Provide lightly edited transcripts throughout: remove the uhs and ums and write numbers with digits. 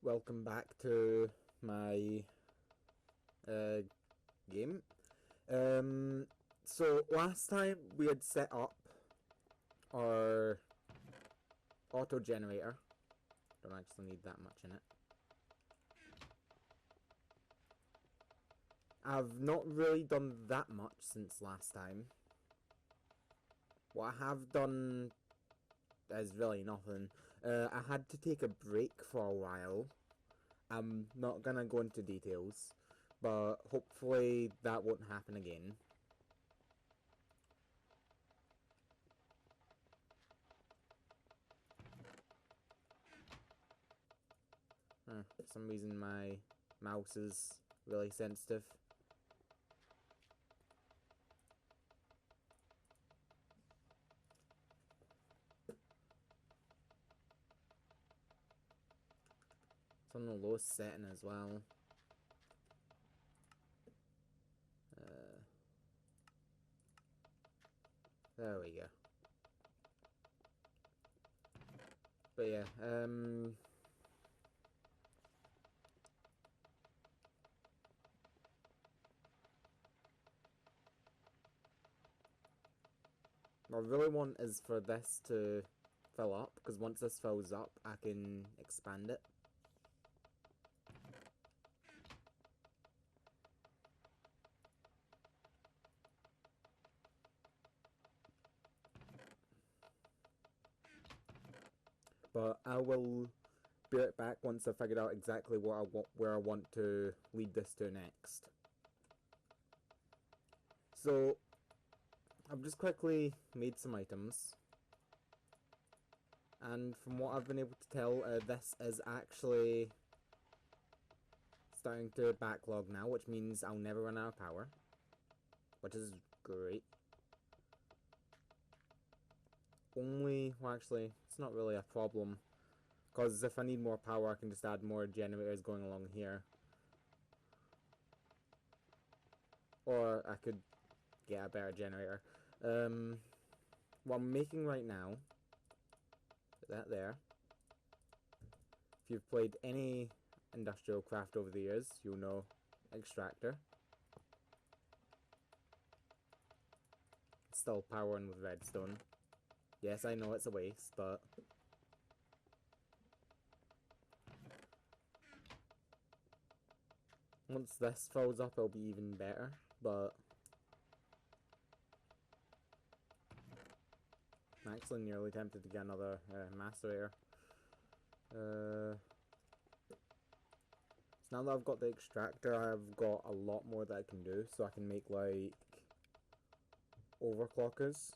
Welcome back to my game. So last time we had set up our auto generator. Don't actually need that much in it. I've not really done that much since last time. What I have done is really nothing. I had to take a break for a while. I'm not gonna go into details, but hopefully that won't happen again. For some reason my mouse is really sensitive. It's on the lowest setting as well. There we go. But yeah, what I really want is for this to fill up, because once this fills up, I can expand it. But I will be right back once I figured out exactly where I want to lead this to next. So I've just quickly made some items, and from what I've been able to tell, this is actually starting to backlog now, which means I'll never run out of power, which is great. Well, actually, it's not really a problem, because if I need more power, I can just add more generators going along here. Or I could get a better generator. What I'm making right now, put that there. If you've played any industrial craft over the years, you'll know extractor. It's still powering with redstone. Yes, I know it's a waste, but once this fills up, it'll be even better. But I'm actually nearly tempted to get another macerator. So now that I've got the extractor, I've got a lot more that I can do. So I can make like overclockers,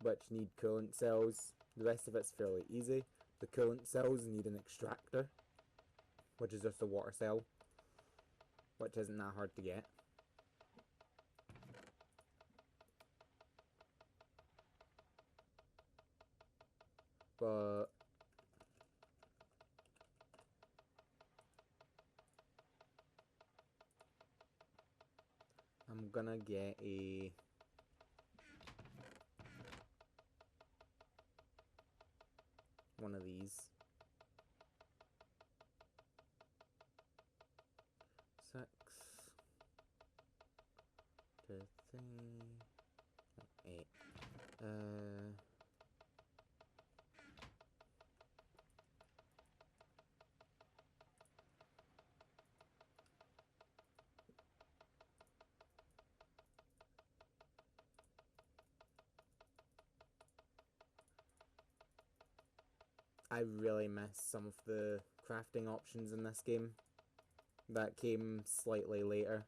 which need coolant cells. The rest of it's fairly easy. The coolant cells need an extractor, which is just a water cell, which isn't that hard to get. But I'm gonna get one of these. 6 to 3 8. I really miss some of the crafting options in this game that came slightly later.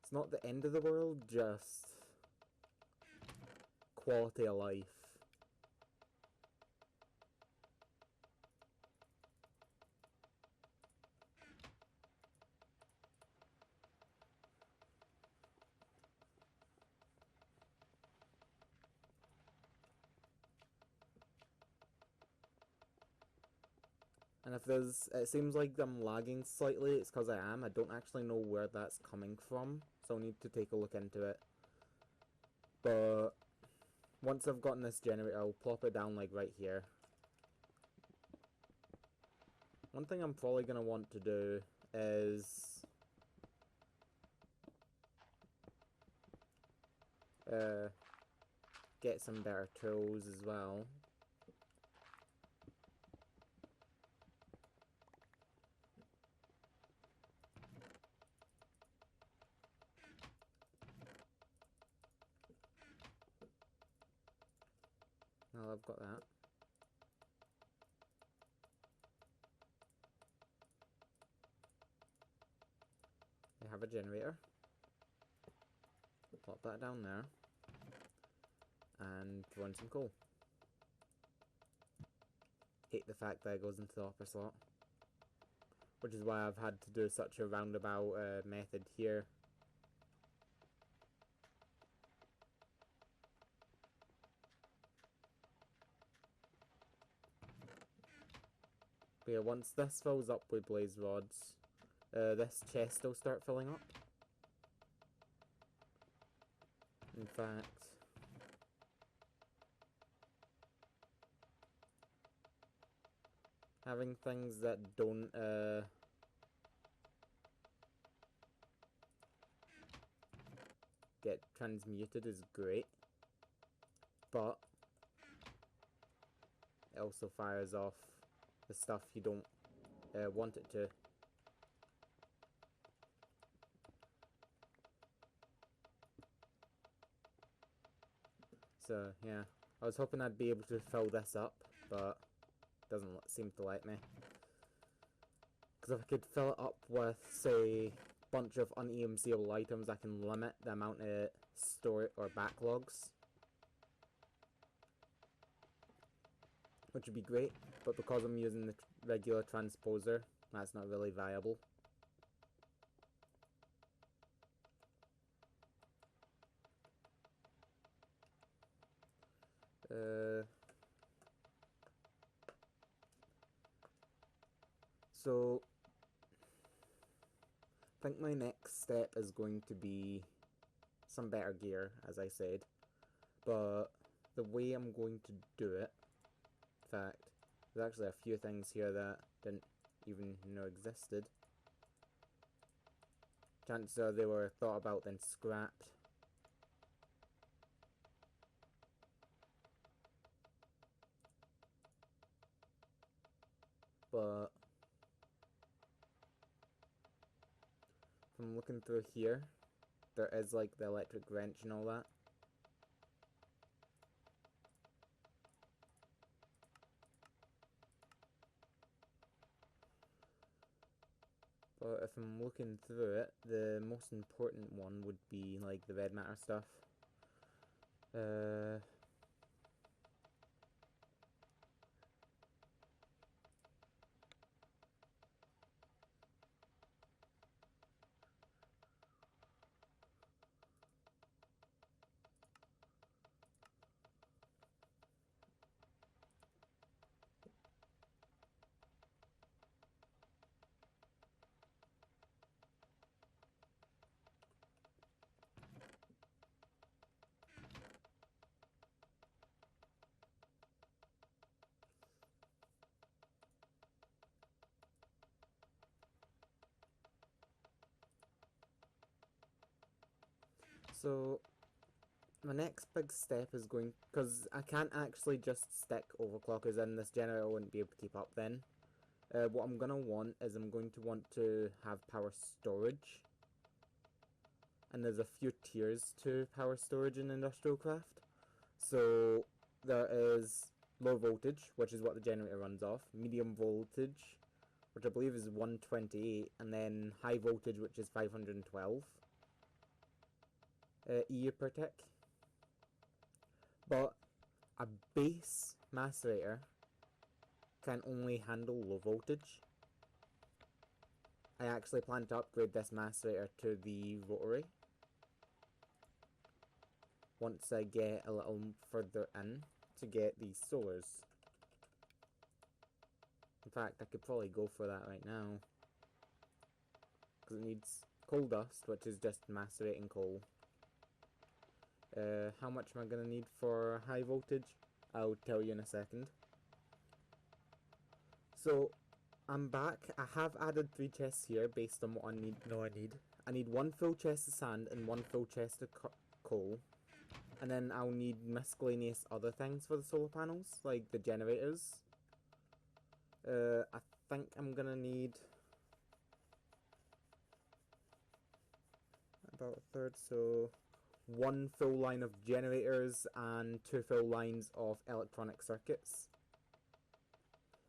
It's not the end of the world, just quality of life. And if it seems like I'm lagging slightly, it's because I am. I don't actually know where that's coming from, so I'll need to take a look into it. But once I've gotten this generator, I'll plop it down like right here. One thing I'm probably going to want to do is get some better tools as well. Now I've got that. I have a generator. Plop that down there. And throw in some coal. Hate the fact that it goes into the upper slot. Which is why I've had to do such a roundabout method here. But yeah, once this fills up with blaze rods, this chest will start filling up. In fact, having things that don't get transmuted is great, but it also fires off the stuff you don't want it to. So yeah, I was hoping I'd be able to fill this up, but it doesn't seem to let me. Because if I could fill it up with, say, a bunch of unevenseeable items, I can limit the amount of store or backlogs, which would be great, but because I'm using the regular transposer, that's not really viable. So I think my next step is going to be some better gear, as I said, but the way I'm going to do it, in fact, there's actually a few things here that didn't even know existed. Chances are they were thought about then scrapped. But from looking through here, there is like the electric wrench and all that. But if I'm looking through it, the most important one would be like the red matter stuff. So my next big step is going, because I can't actually just stick overclockers in, this generator wouldn't be able to keep up then. What I'm going to want is I'm going to want to have power storage. And there's a few tiers to power storage in Industrial Craft. So there is low voltage, which is what the generator runs off, medium voltage, which I believe is 128, and then high voltage, which is 512 EU per tick. But a base macerator can only handle low voltage. I actually plan to upgrade this macerator to the rotary once I get a little further in to get these solars. In fact, I could probably go for that right now, because it needs coal dust, which is just macerating coal. How much am I going to need for high voltage? I'll tell you in a second. So, I'm back. I have added 3 chests here based on what I need. I need 1 full chest of sand and 1 full chest of coal. And then I'll need miscellaneous other things for the solar panels, like the generators. I think I'm gonna need about a third, so 1 full line of generators and 2 full lines of electronic circuits.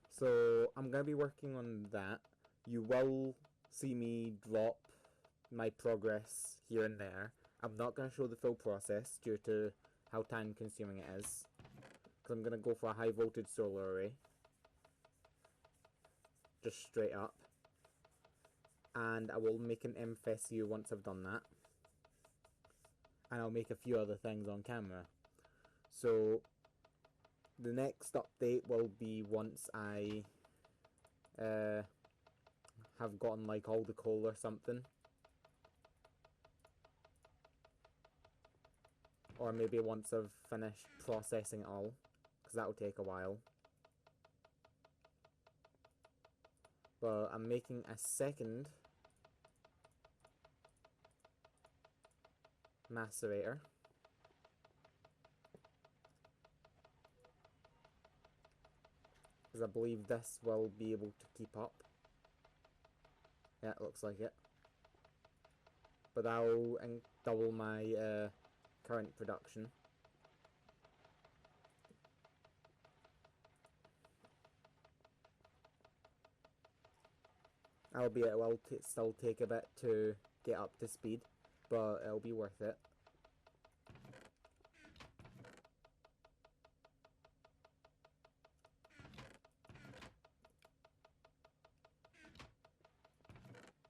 So I'm gonna be working on that. You will see me drop my progress here and there. I'm not going to show the full process due to how time consuming it is, because I'm going to go for a high voltage solar array, just straight up, and I will make an MFSU once I've done that, and I'll make a few other things on camera. So the next update will be once I have gotten like all the coal or something. Or maybe once I've finished processing it all, because that will take a while. But I'm making a second macerator. Because I believe this will be able to keep up. Yeah, it looks like it. But I'll double my current production. Albeit it will still take a bit to get up to speed, but it'll be worth it.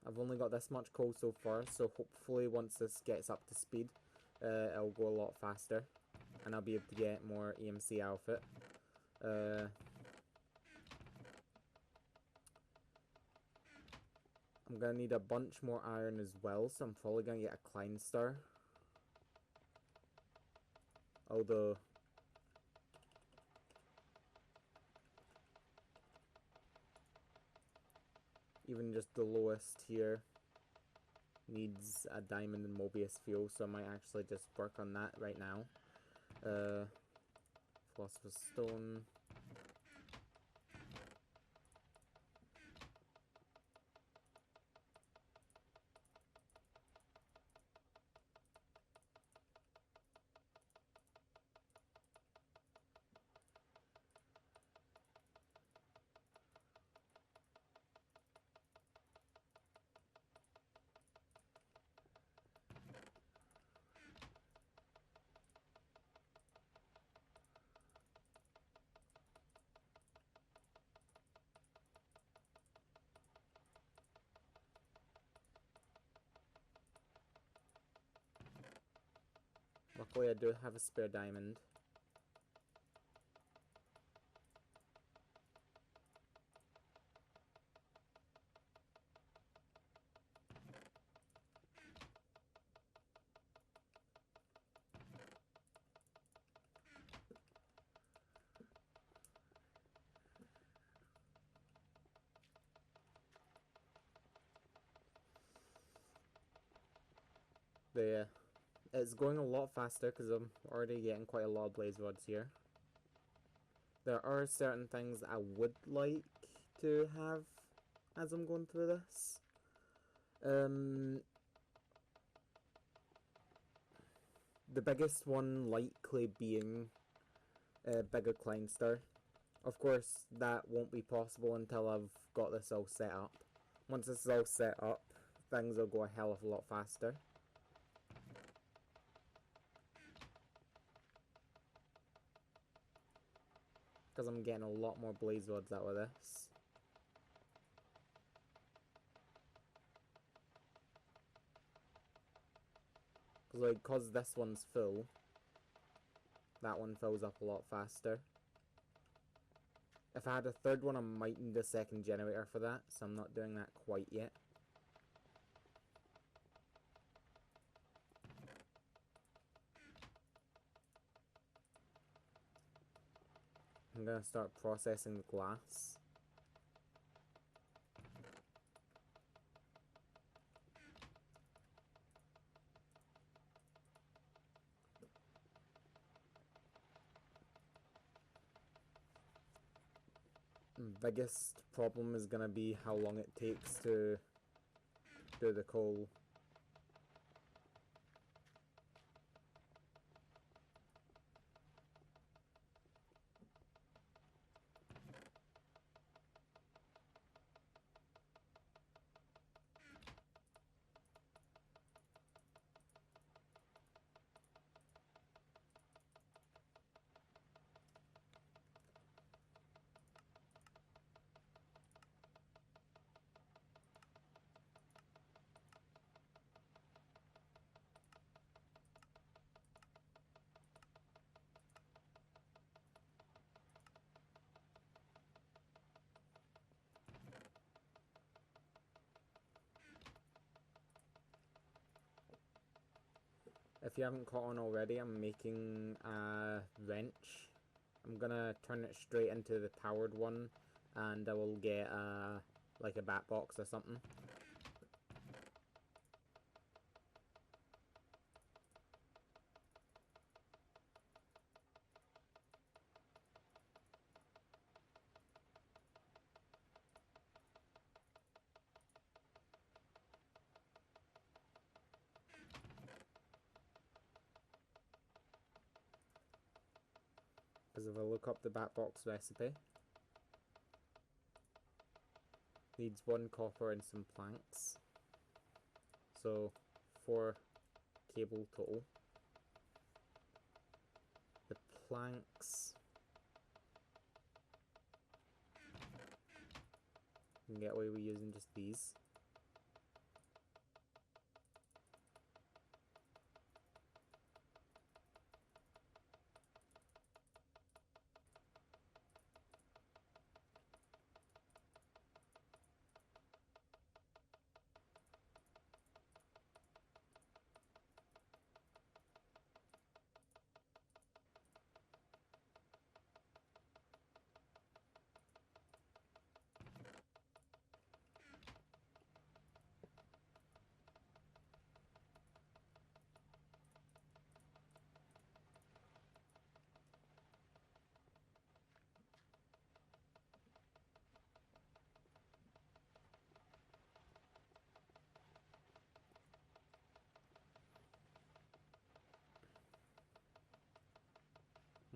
I've only got this much coal so far, so hopefully once this gets up to speed, it'll go a lot faster, and I'll be able to get more EMC out of it. I'm gonna need a bunch more iron as well, so I'm probably gonna get a Klein Star. Although even just the lowest here needs a diamond and Mobius fuel, so I might actually just work on that right now. Philosopher's Stone. Luckily I do have a spare diamond. But yeah, it's going a lot faster because I'm already getting quite a lot of blaze rods here. There are certain things I would like to have as I'm going through this. The biggest one likely being a bigger Klein Star. Of course, that won't be possible until I've got this all set up. Once this is all set up, things will go a hell of a lot faster. Because I'm getting a lot more blaze rods out of this. Because this one's full, that one fills up a lot faster. If I had a third one, I might need a second generator for that, so I'm not doing that quite yet. I'm gonna start processing the glass. Biggest problem is gonna be how long it takes to do the coal. If you haven't caught on already, I'm making a wrench. I'm gonna turn it straight into the powered one, and I will get like a bat box or something. Because if I look up the bat box recipe, needs 1 copper and some planks. So 4 cable total. The planks you can get away with using just these.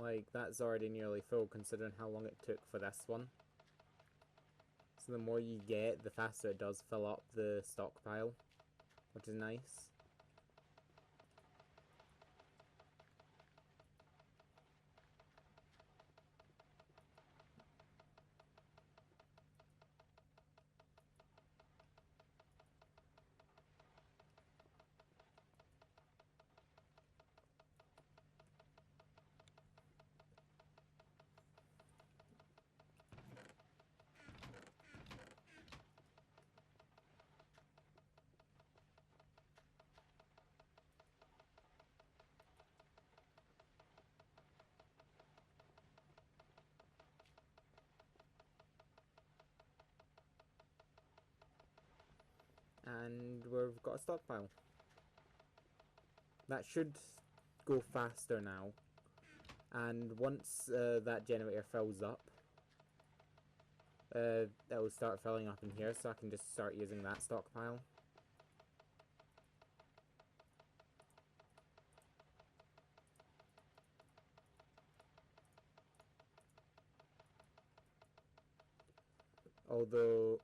Like, that's already nearly full considering how long it took for this one. So the more you get, the faster it does fill up the stockpile, which is nice. And we've got a stockpile. That should go faster now. And once that generator fills up, it will start filling up in here, so I can just start using that stockpile. Although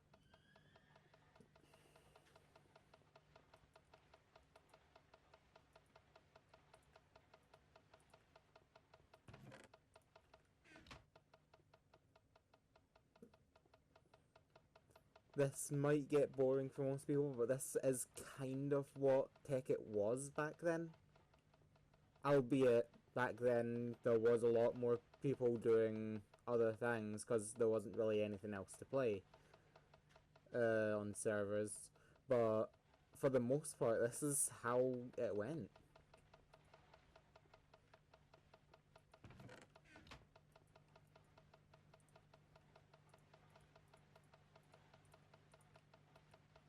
this might get boring for most people, but this is kind of what Tekkit was back then. Albeit, back then there was a lot more people doing other things because there wasn't really anything else to play on servers. But for the most part, this is how it went.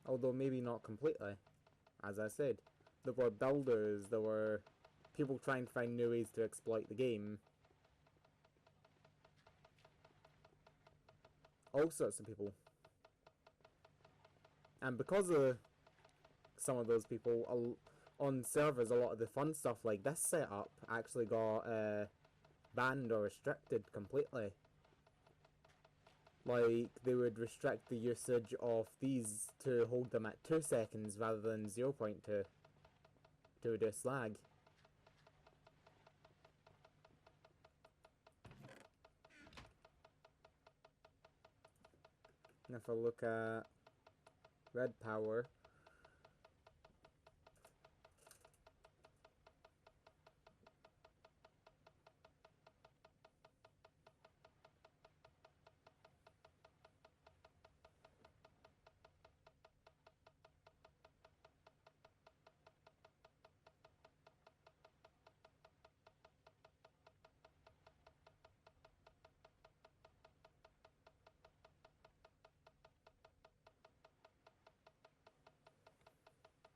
Although maybe not completely. As I said, there were builders, there were people trying to find new ways to exploit the game. All sorts of people. And because of some of those people, on servers, a lot of the fun stuff like this setup actually got banned or restricted completely. Like, they would restrict the usage of these to hold them at 2 seconds rather than 0.2 to reduce lag. And if I look at red power,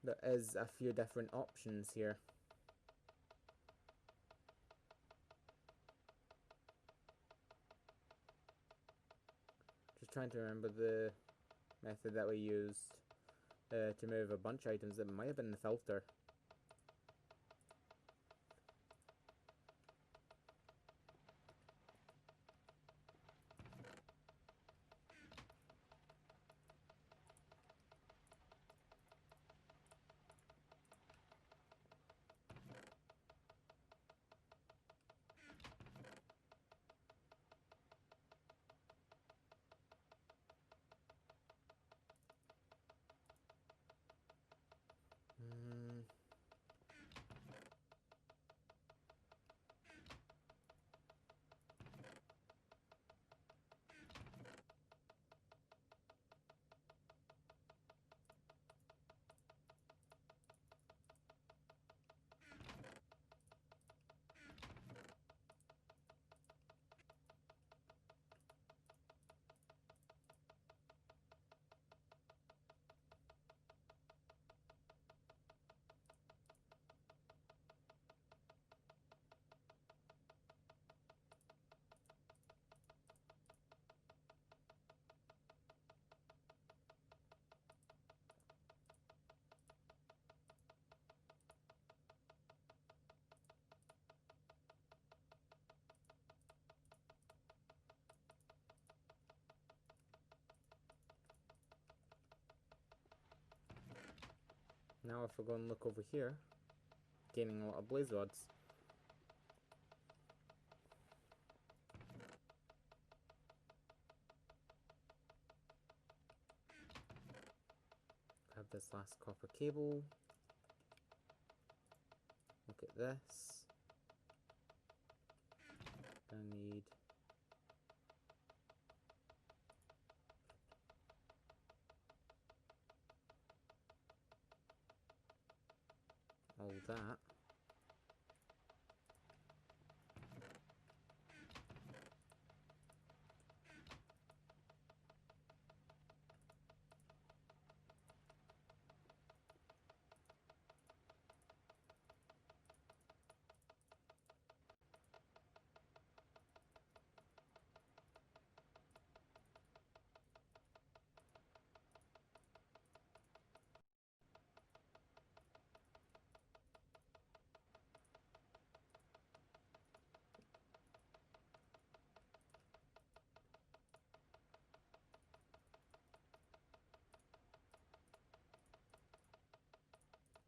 there is a few different options here. Just trying to remember the method that we used to move a bunch of items. It might have been the filter. Now if we go and look over here, gaining a lot of blaze rods. Grab this last copper cable. Look at this. Gonna need all that.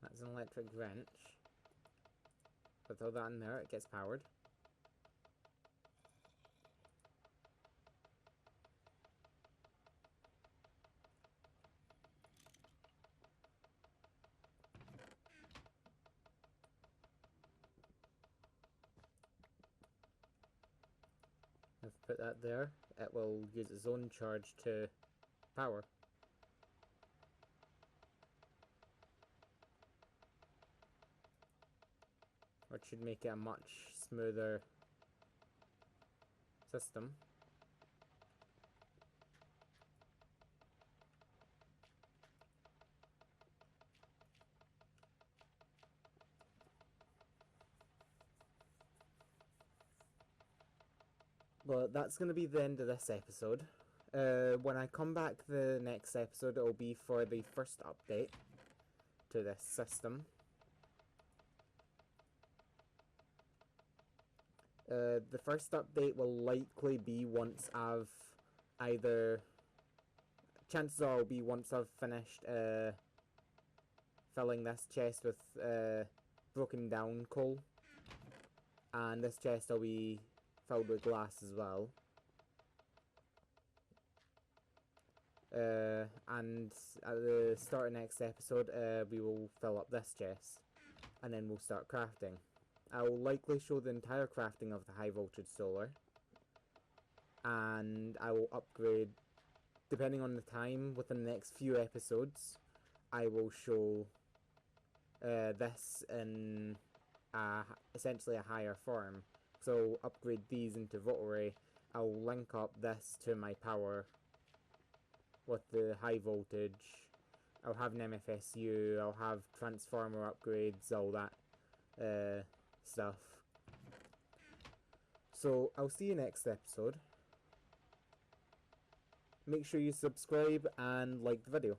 That's an electric wrench. But throw that in there, it gets powered. If I put that there, it will use its own charge to power. Which should make it a much smoother system. But that's going to be the end of this episode. When I come back the next episode, it'll be for the first update to this system. The first update will likely be once I've chances are it'll be once I've finished filling this chest with broken down coal. And this chest will be filled with glass as well. And at the start of next episode, we will fill up this chest. And then we'll start crafting. I will likely show the entire crafting of the high voltage solar. And I will upgrade, depending on the time, within the next few episodes, I will show this in essentially a higher form. So upgrade these into Votoray. I'll link up this to my power with the high voltage. I'll have an MFSU, I'll have transformer upgrades, all that stuff. So I'll see you next episode. Make sure you subscribe and like the video.